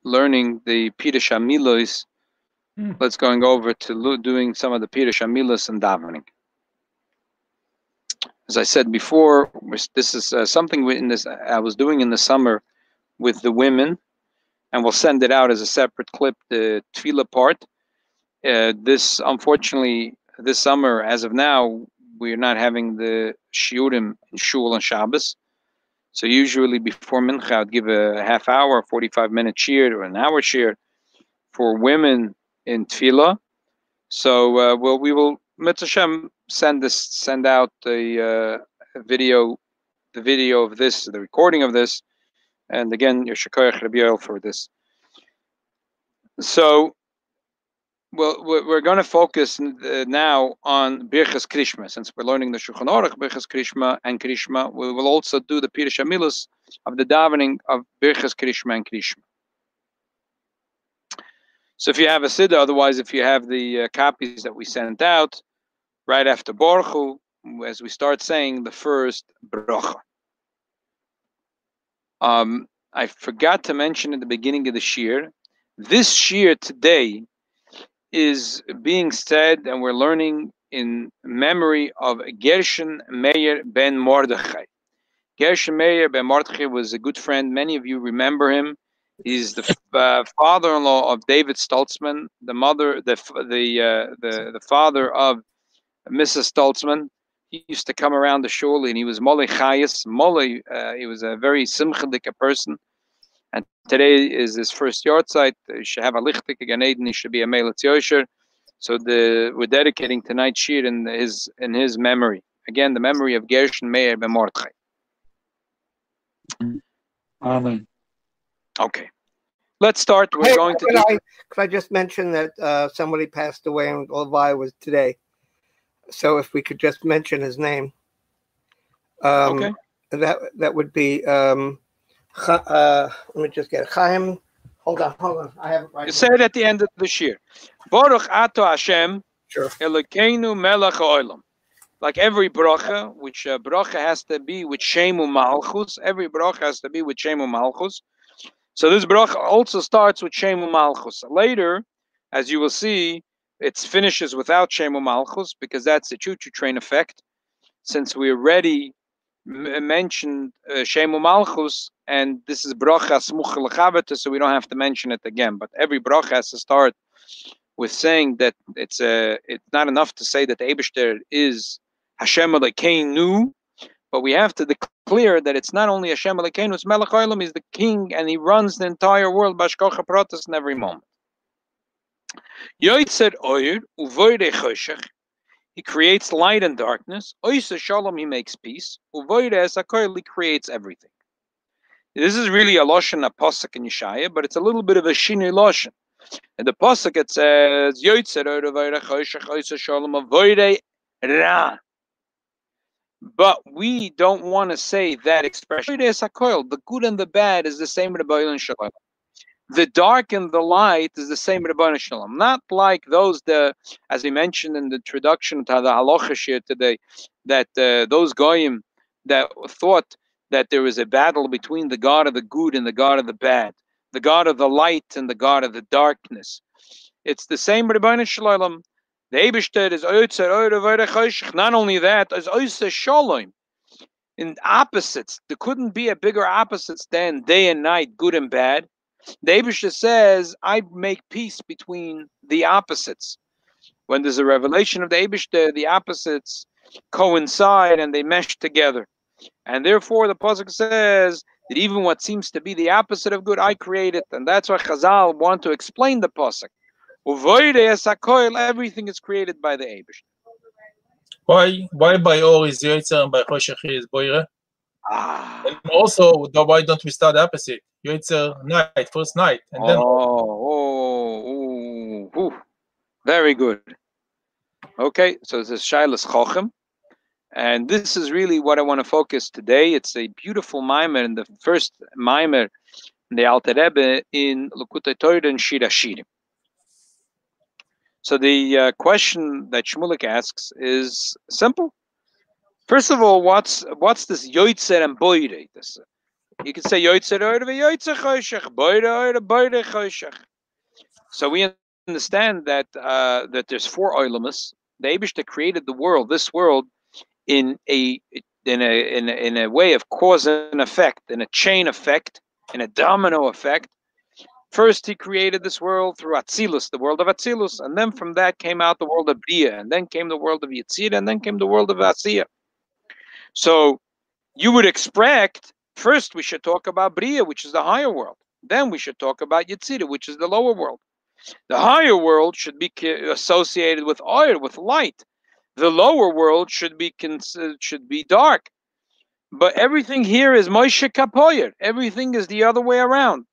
learning the Pirush Hamilos. Let's going over to doing some of the Pirush Hamilos and davening. As I said before, this is something I was doing in the summer with the women, and we'll send it out as a separate clip, the tefillah part. Unfortunately, this summer, as of now, we're not having the shiurim in shul on Shabbos. So usually before mincha, I'd give a half hour, 45-minute shiur, or an hour shiur for women in tefillah. So we will, Mitzvah Hashem, send out the video of this, the recording of this, and again, your shekoyach Rabbi for this. So, well, we're going to focus now on birchas Krishma, since we're learning the Shulchan Aruch, birchas Krishma and Krishma. We will also do the Pirush Hamilos of the davening of birchas Krishma and Krishma. So if you have a siddur, otherwise if you have the copies that we sent out, right after Baruch, as we start saying the first bracha. I forgot to mention at the beginning of the shiur, this shiur today is being said, and we're learning in memory of Gershon Meir ben Mordechai. Gershon Meir ben Mordechai was a good friend. Many of you remember him. He's the father-in-law of David Stoltzman, the father of Mrs. Stoltzman. He used to come around the shul, and he was Molei Chayes. He was a very simchadik person. And today is his first yahrzeit. He should have a lichtik Gan Eden. He should be a Melech Yosher. So we're dedicating tonight's shiur in his memory. Again, the memory of Gershon Meir ben Mordechai. Amen. Okay, let's start. We're going to. Could I just mention that somebody passed away in Levi was today? So if we could just mention his name, okay, that would be. Let me just get it. Chaim. Hold on. I have it right. You say it at the end of the shiur. Baruch Ato Hashem. Sure. Elokeinu Melech Haolam. Like every bracha, which bracha has to be with shema malchus. Every bracha has to be with shema malchus. So this bracha also starts with shema malchus. Later, as you will see, it finishes without shema malchus because that's the choo-choo train effect. Since we already mentioned shema malchus, and this is bracha smucha l'chavata, so we don't have to mention it again. But every bracha has to start with saying that it's not enough to say that the Eibishter is Hashem Elokeinu, but we have to declare that it's not only Hashem Elokeinu, it's Melech Haolam. He's the king, and he runs the entire world b'hashgacha pratis in every moment. Yoitzer oyer uvoidei choshech. He creates light and darkness. Oiseh shalom, he makes peace. Uvoidei esakoil, he creates everything. This is really a lashon, a pasuk in Yeshaya, but it's a little bit of a shinui lashon. In the pasuk it says Yoitzer oyer uvoidei choshech oiseh shalom uvoidei ra. But we don't want to say that expression. The good and the bad is the same Rabbi Shalom. The dark and the light is the same Rabbi Shalom. Not like those, as we mentioned in the introduction to the halacha shiur today, that those goyim that thought that there was a battle between the God of the good and the God of the bad, the God of the light and the God of the darkness. It's the same Rabbi Shalom. The Eibishter is not only that, is Oiseh Shalom. In opposites, there couldn't be a bigger opposites than day and night, good and bad. The Eibishter says, I make peace between the opposites. When there's a revelation of the Eibishter, the opposites coincide and they mesh together. And therefore, the pasuk says that even what seems to be the opposite of good, I create it. And that's why Chazal want to explain the pasuk. Everything is created by the Eibush. Why by or is Yoitzer and by Choshech is Boire? And also, why don't we start the opposite? Yoitzer night, first night, and then. Very good. Okay, so this is Shailas Chochem, and this is really what I want to focus today. It's a beautiful mimer, and the first mimer in the Alter Rebbe in Likutei Torah and Shir Hashirim. So the question that Shmulik asks is simple. First of all, what's this Yoitzer and Boire? You can say Yoitzer Oyer v'Yoitzer Choshech, Boire Oyer, Boire Choshech. So we understand that that there's 4 Oilamos. The Eibishter created the world, this world, in a way of cause and effect, in a chain effect, in a domino effect. First, he created this world through Atzilus, the world of Atzilus, and then from that came out the world of Bria, and then came the world of Yetzirah, and then came the world of Asiya. So you would expect first we should talk about Bria, which is the higher world. Then we should talk about Yetzirah, which is the lower world. The higher world should be associated with oil, with light. The lower world should be dark. But everything here is Moshe Kapoyer. Everything is the other way around.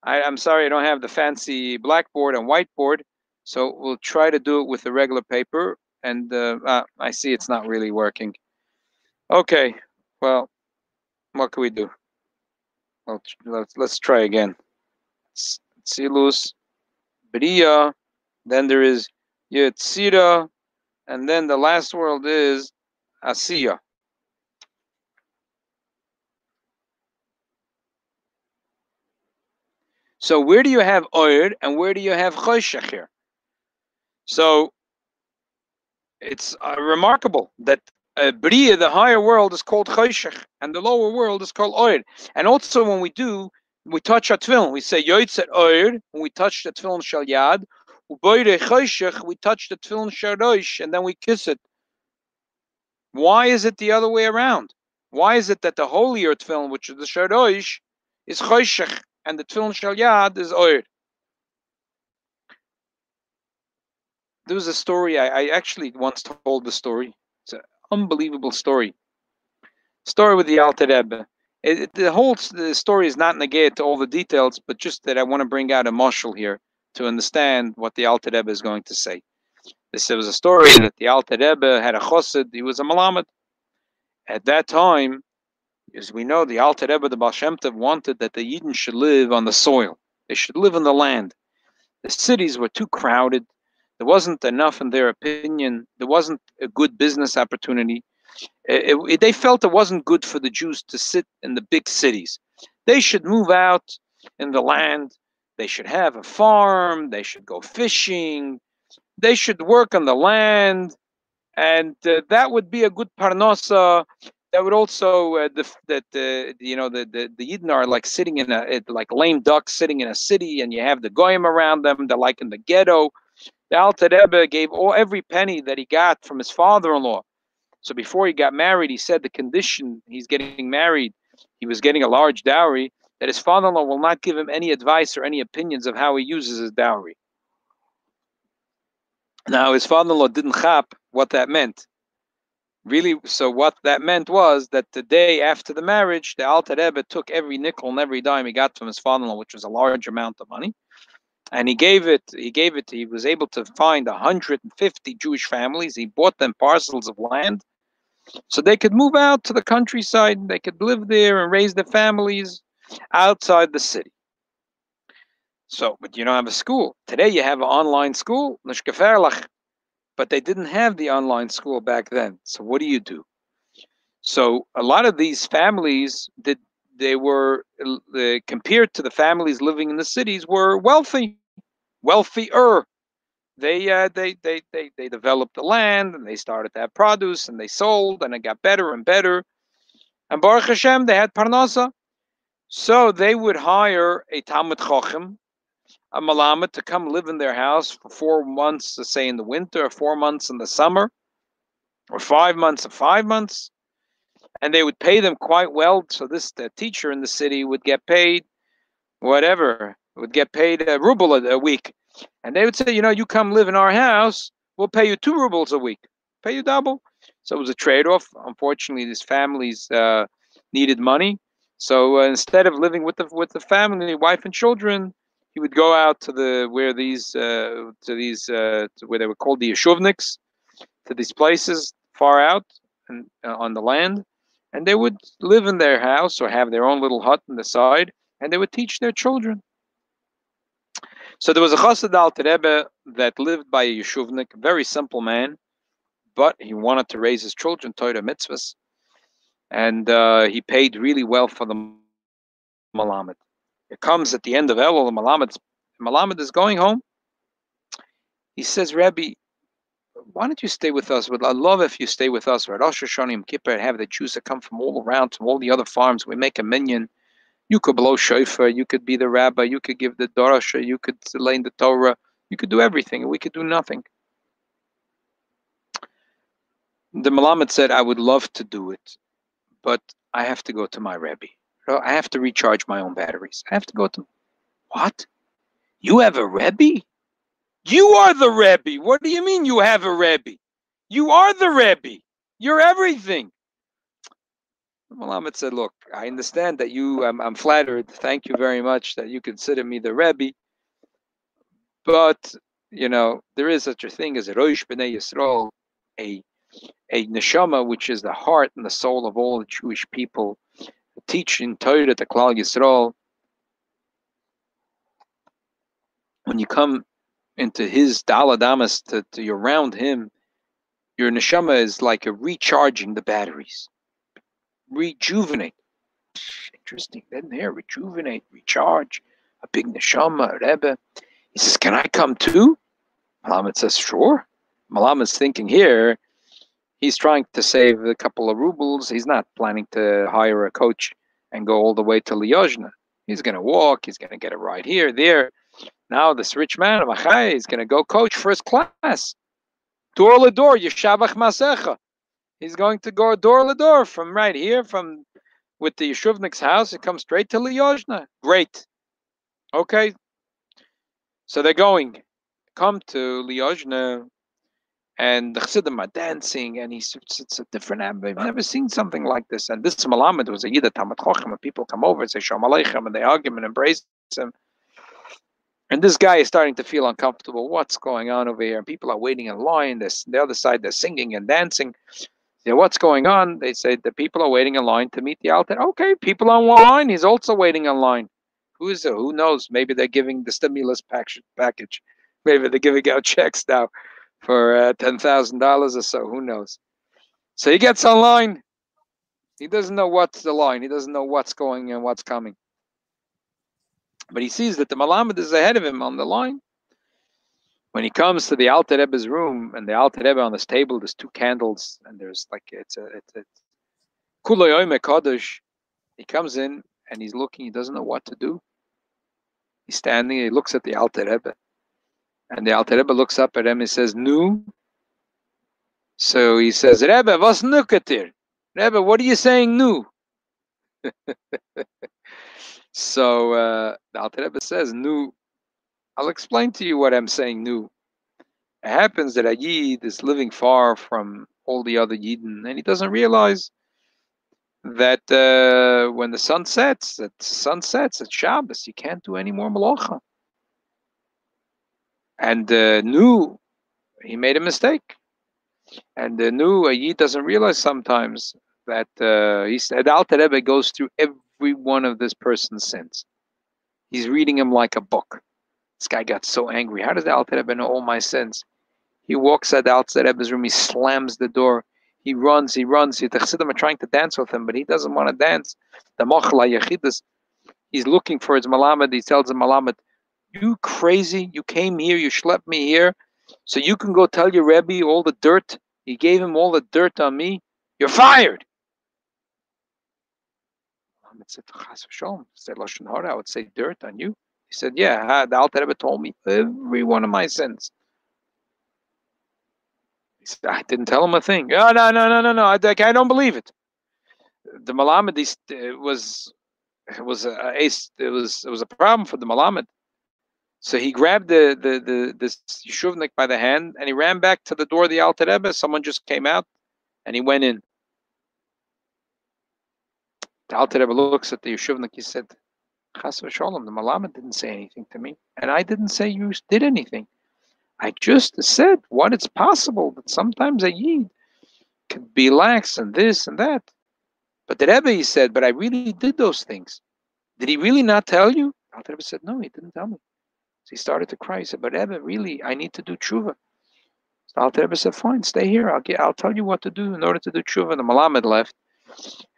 I'm sorry I don't have the fancy blackboard and whiteboard, so we'll try to do it with the regular paper. And I see it's not really working. Okay, well, what can we do? Well, let's try again. Tzilus, Bria, then there is Yetzirah, and then the last world is Asiya. So where do you have Oyer and where do you have Choshech here? So it's remarkable that Bria, the higher world, is called Choshech, and the lower world is called Oyer. And also when we touch our tefillin, we say Yoitzer Oyer, when we touch the tefillin Shel Yad, Uboire Choshech, we touch the tefillin Shel Rosh, and then we kiss it. Why is it the other way around? Why is it that the holier tefillin, which is the Shel Rosh, is Choshech, and the tefillin Shel Yad is Oyer? There was a story, I actually once told the story. It's an unbelievable story. Story with the Alter Rebbe. The story is not negated to all the details, but just that I want to bring out a mashal here to understand what the Alter Rebbe is going to say. This was a story that the Alter Rebbe had a chassid. He was a malamed. At that time, as we know, the Alter Rebbe, the Baal Shem Tov, wanted that the Yidden should live on the soil. They should live on the land. The cities were too crowded. There wasn't enough, in their opinion. There wasn't a good business opportunity. They felt it wasn't good for the Jews to sit in the big cities. They should move out in the land. They should have a farm. They should go fishing. They should work on the land, and that would be a good parnasa. That would also the Yidden are like sitting in like lame ducks sitting in a city, and you have the goyim around them. They're like in the ghetto. The Alter Rebbe gave every penny that he got from his father-in-law. So before he got married, he said the condition he's getting married, he was getting a large dowry, that his father-in-law will not give him any advice or any opinions of how he uses his dowry. Now, his father-in-law didn't chap what that meant. Really, so what that meant was that the day after the marriage, the Alter Rebbe took every nickel and every dime he got from his father-in-law, which was a large amount of money, and he was able to find 150 Jewish families. He bought them parcels of land so they could move out to the countryside. They could live there and raise their families outside the city. So, but you don't have a school. Today you have an online school, but they didn't have the online school back then. So what do you do? So a lot of these families, they were compared to the families living in the cities, were wealthier. They developed the land, and they started to have produce, and they sold, and it got better and better. And Baruch Hashem, they had parnasa. So they would hire a Talmid Chochem, a malamed, to come live in their house for 4 months, to say in the winter, or 4 months in the summer, or 5 months or 5 months. And they would pay them quite well. So the teacher in the city would get paid whatever, would get paid a ruble a week. And they would say, you come live in our house, we'll pay you 2 rubles a week, pay you double. So it was a trade-off. Unfortunately, these families needed money. So instead of living with the family, wife and children, he would go out to where they were called the Yeshuvniks, to these places far out and on the land, and they would live in their house or have their own little hut on the side, and they would teach their children. So there was a Chassid Alter Rebbe that lived by a Yeshuvnik, a very simple man, but he wanted to raise his children Torah mitzvahs, and he paid really well for them Malamed. It comes at the end of Elul. The Malamed is going home. He says, Rabbi, why don't you stay with us? I'd love if you stay with us. We're at Rosh Hashanah Yom Kippur and have the Jews that come from all around, from all the other farms. We make a minyan. You could blow shofar. You could be the rabbi. You could give the dorasha. You could lay in the Torah. You could do everything, and we could do nothing. The Malamed said, I would love to do it, but I have to go to my Rabbi. I have to recharge my own batteries. I have to go to... What? You have a Rabbi? You are the Rabbi. What do you mean you have a Rabbi? You are the Rabbi. You're everything. Malamed said, look, I understand that I'm flattered. Thank you very much that you consider me the Rabbi. But, there is such a thing as a Rosh B'nai Yisrael, a neshama, which is the heart and the soul of all the Jewish people, teaching Torah to Klal Yisrael. When you come into his daladamas to you're around him, your neshama is like a recharging the batteries. Rejuvenate. Interesting. Then there, rejuvenate, recharge. A big neshama, a Rebbe. He says, can I come too? Malamed says, sure. Malamed's thinking here, he's trying to save a couple of rubles. He's not planning to hire a coach and go all the way to Liozna. He's going to walk. He's going to get a ride here, there. Now this rich man of Achai is going to go coach first class. Door to door, Yeshavach Masecha. He's going to go door to door from right here, with the Yeshuvnik's house. It comes straight to Liozna. Great. Okay. So they're going. Come to Liozna, and the Chassidim are dancing, and it's a different I've never seen something like this. And this Malamed was a Yida Talmud Chochem, and people come over and say Shalom Aleichem, and they hug him and embrace him. And this guy is starting to feel uncomfortable. What's going on over here? And people are waiting in line. The other side, they're singing and dancing. What's going on? They say the people are waiting in line to meet the Alter. Okay, people on one line. He's also waiting in line. Who knows? Maybe they're giving the stimulus package. Maybe they're giving out checks now for $10,000 or so. Who knows? So he gets online. He doesn't know what's the line. He doesn't know what's going and what's coming. But he sees that the Malamed is ahead of him on the line. When he comes to the Alter Rebbe's room, and the Alter Rebbe on this table, there's two candles, and there's it's Kulei Oime Kodesh. He comes in, and he's looking. He doesn't know what to do. He's standing. He looks at the Alter Rebbe, and the Alter Rebbe looks up at him. He says, "Nu." So he says, "Rebbe, was nukatir? Rebbe, what are you saying, nu?" So the Alter Rebbe says, "Nu." I'll explain to you what I'm saying, nu. It happens that a Yid is living far from all the other Yidden, and he doesn't realize that when the sun sets, at Shabbos, you can't do any more malacha. And nu, he made a mistake. And nu, a Yid doesn't realize sometimes that he said, Alter Rebbe goes through every one of this person's sins. He's reading him like a book. This guy got so angry. How does the Alter Rebbe know all my sins? He walks at the Alter Rebbe's room. He slams the door. He runs. The Chassidim are trying to dance with him, but he doesn't want to dance. The Mochla Yechidus, he's looking for his Malamed. He tells him, Malamed, you crazy? You came here. You schlepped me here, so you can go tell your Rebbe all the dirt. You gave him all the dirt on me. You're fired. Malamed said, Chas v'sholom. Said Lashon Hara, I would say dirt on you. He said, yeah, the Alter Rebbe told me every one of my sins. He said, I didn't tell him a thing. Oh, no, I don't believe it. The Malamed was a problem for the Malamed. So he grabbed this Yeshuvnik by the hand, and he ran back to the door of the Alter Rebbe. Someone just came out, and he went in. The Alter Rebbe looks at the Yeshuvnik. He said, Chas v'sholom, the Malamed didn't say anything to me, and I didn't say you did anything. I just said what it's possible that sometimes a Yid can be lax and this and that. But the Rebbe, he said, but I really did those things. Did he really not tell you? The Alter Rebbe said, no, he didn't tell me. So he started to cry. He said, but Rebbe, really, I need to do tshuva. So the Alter Rebbe said, fine, stay here. I'll tell you what to do in order to do tshuva. And the Malamed left.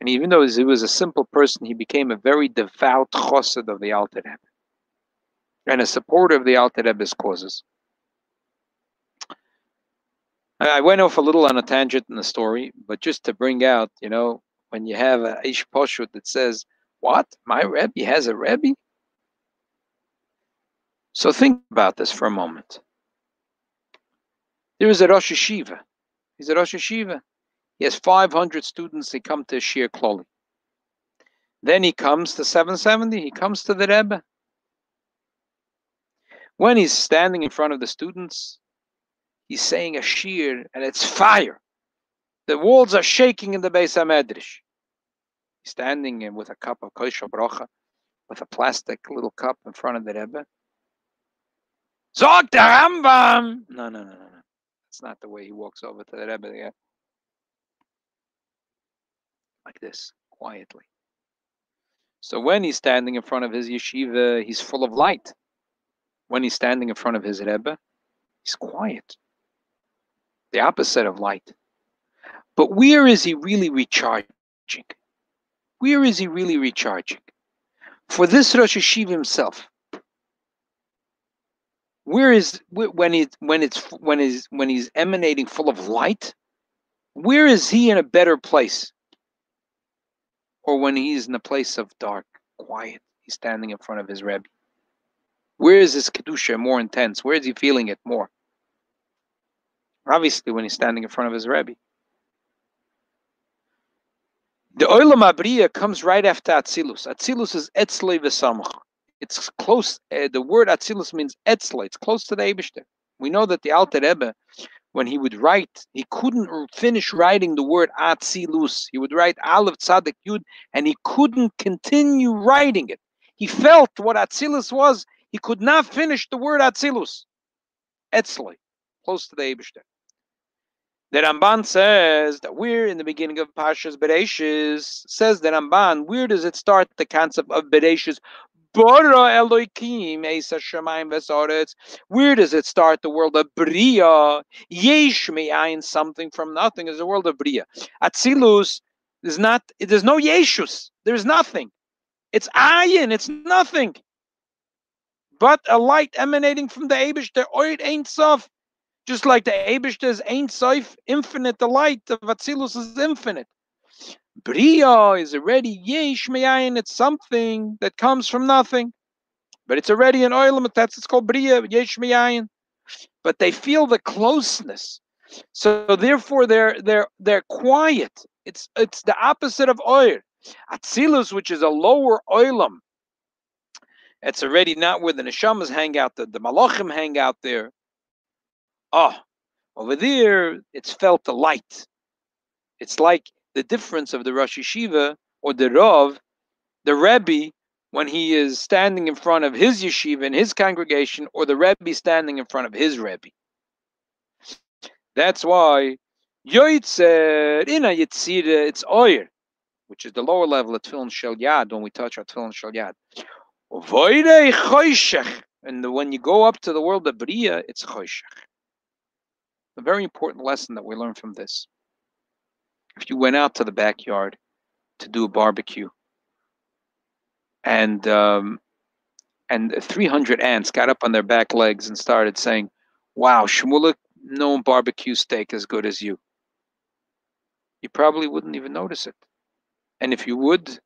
And even though he was a simple person, he became a very devout chassid of the Alter Rebbe and a supporter of the Alter Rebbe's causes. I went off a little on a tangent in the story, but just to bring out, when you have a Ish Poshut that says, what? My Rebbe has a Rebbe? So think about this for a moment. There is a Rosh Yeshiva. He's a Rosh Yeshiva. He has 500 students. They come to Shiur Kloli. Then he comes to 770. He comes to the Rebbe. When he's standing in front of the students, he's saying a shiur, and it's fire. The walls are shaking in the Beis HaMedrash. He's standing with a cup of kosher bracha, with a plastic little cup in front of the Rebbe. Zog the Rambam! No. That's not the way he walks over to the Rebbe. Yeah. Like this, quietly. So when he's standing in front of his yeshiva, he's full of light. When he's standing in front of his Rebbe, he's quiet. The opposite of light. But where is he really recharging? Where is he really recharging? For this Rosh Yeshiva himself, where is when he's emanating full of light? Where is he in a better place? Or when he's in a place of dark, quiet, he's standing in front of his Rebbe. Where is his kedusha more intense? Where is he feeling it more? Obviously, when he's standing in front of his Rebbe. The Olam Abriya comes right after Atzilus. Atzilus is Etzlei v'Samach. It's close. The word Atzilus means Etzlei. It's close to the Eibishter. We know that the Alter Rebbe, when he would write, he couldn't finish writing the word Atzilus. He would write Aleph Tzadik Yud, and he couldn't continue writing it. He felt what Atzilus was. He could not finish the word Atzilus. Etzlei, close to the Eibishter. The Ramban says that we're in the beginning of Parshas Bereshis. Says the Ramban, where does it start, the concept of Bereshis? Bara Elokim Eis HaShamayim V'Saaretz. Where does it start? The world of Bria. Yesh Me'ayin, something from nothing, is the world of Bria. Atzilus is not. There's no Yeshus. There's nothing. It's Ayin. It's nothing. But a light emanating from the Eibishter. Oid Ein Sof. Just like the Eibishter is Ein Sof, infinite. The light of Atzilus is infinite. Bria is already Yesh Me'ayin. It's something that comes from nothing, but it's already an oilam. It's called Bria, Yesh Me'ayin. But they feel the closeness, so therefore they're quiet. It's the opposite of oil. Atzilus, which is a lower oilam, it's already not where the neshamas hang out. The malachim hang out there. Over there, it's felt the light. It's like the difference of the Rosh Yeshiva or the Rav, the Rebbe, when he is standing in front of his yeshiva and his congregation, or the Rebbe standing in front of his Rebbe. That's why Yoitzer in a Yitzira, it's Oyer, which is the lower level of Tefillin Shel Yad, when we touch our Tefillin Shel Yad. And when you go up to the world of Bria, it's Choshech. A very important lesson that we learn from this. If you went out to the backyard to do a barbecue, and 300 ants got up on their back legs and started saying, "Wow, Shmulik, no barbecue steak as good as you," you probably wouldn't even notice it. And if you would,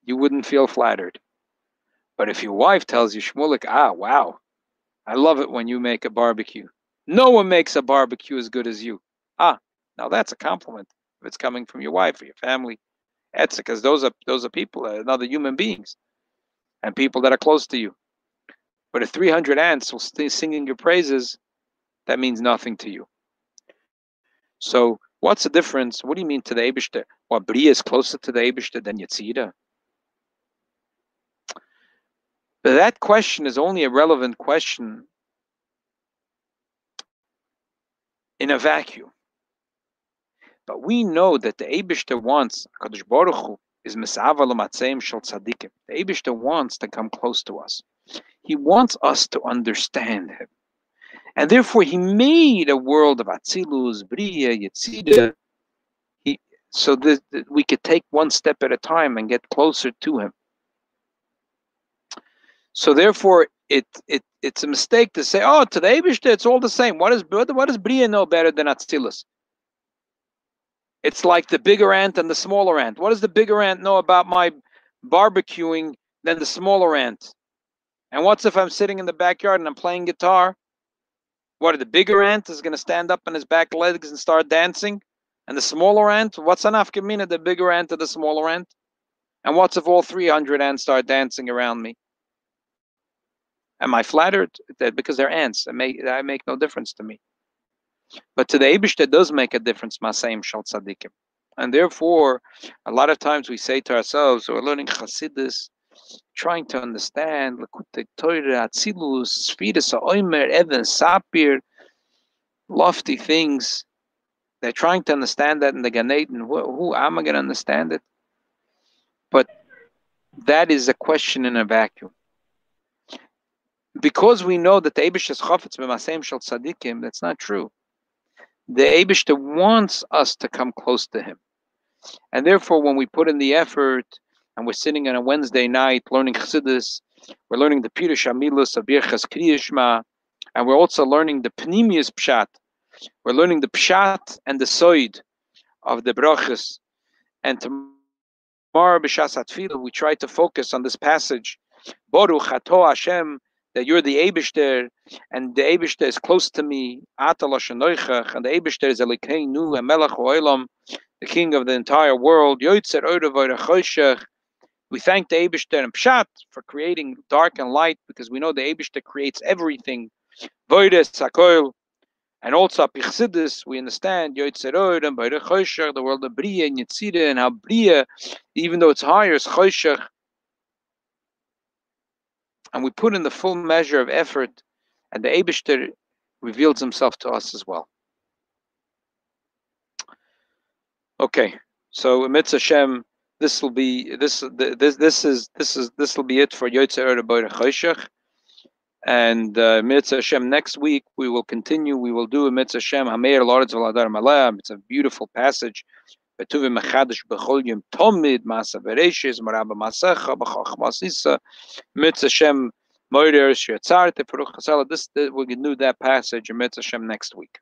you wouldn't feel flattered. But if your wife tells you, "Shmulik, wow, I love it when you make a barbecue. No one makes a barbecue as good as you." Now that's a compliment. If it's coming from your wife or your family, it's because those are people, other human beings, and people that are close to you. But if 300 ants will stay singing your praises, that means nothing to you. So what's the difference? What do you mean to the Eibishter? Well, Bria is closer to the Eibishter than Yetzirah. But that question is only a relevant question in a vacuum. But we know that the Eibishter wants, HaKadosh Baruch Hu is Mesava l'matzeim shel tzadikim. The Eibishter wants to come close to us. He wants us to understand him. And therefore he made a world of Atzilus, Bria, Yetzirah. so that we could take one step at a time and get closer to him. So therefore, it's a mistake to say, oh, to the Eibishter, it's all the same. What does Bria know better than Atzilus? It's like the bigger ant and the smaller ant. What does the bigger ant know about my barbecuing than the smaller ant? And what's if I'm sitting in the backyard and I'm playing guitar? What, the bigger ant is going to stand up on his back legs and start dancing? And the smaller ant, what's an afkamina, the bigger ant or the smaller ant? And what's if all 300 ants start dancing around me? Am I flattered? That because they're ants, that make no difference to me. But to the Eibishter does make a difference, Maseim Shal Tzadikim. And therefore, a lot of times we say to ourselves, we're learning Chassidus, trying to understand, Lekutei Torah, Atzilus, Sfiras HaOmer, Even Sapir, lofty things. They're trying to understand that in the Gan Eden. Who am I going to understand it? But that is a question in a vacuum. Because we know that the Eibishter is Chafetz B'Maseim Shel Tzadikim, that's not true. The Eibishter wants us to come close to him. And therefore, when we put in the effort, and we're sitting on a Wednesday night learning Chassidus, we're learning the Pirush Hamilos of birchas Kriyashma, and we're also learning the Pnimius Pshat. We're learning the Pshat and the Soid of the birchas. And tomorrow, B'Shas HaTfilah, we try to focus on this passage, Baruch Ato Hashem, that you're the Eibishter, and the Eibishter is close to me, Ata Lashon, and the Eibishter is Elikeinu, and Melech Ha'olam, the King of the entire world. Yoitzer Oda V'Oda Choshech. We thank the Eibishter and Pshat for creating dark and light, because we know the Eibishter creates everything. Voides Hakoil, and also Pichsidis, we understand Yoitzer Oda V'Oda Choshech, the world of Bria and Yetzirah, and how Bria, even though it's higher, is Choshech. And we put in the full measure of effort, and the Eibishter reveals himself to us as well. Okay, so Mitzvah Hashem, this will be it for Yotzei Oda V'Oda Choshech. And Mitzvah Hashem, next week we will continue. We will do a Mitzvah Hashem Hameir Loretz V'Ladar Malach. It's a beautiful passage. Betuvim Mechadash B'Chol Yom Tomid Masa Bereishis Maraba Masecha B'Chachmas Isa Mitzvah Hashem Moeder Shetzarte Peruch Chasala. This we can do that passage in Mitzvah Hashem next week.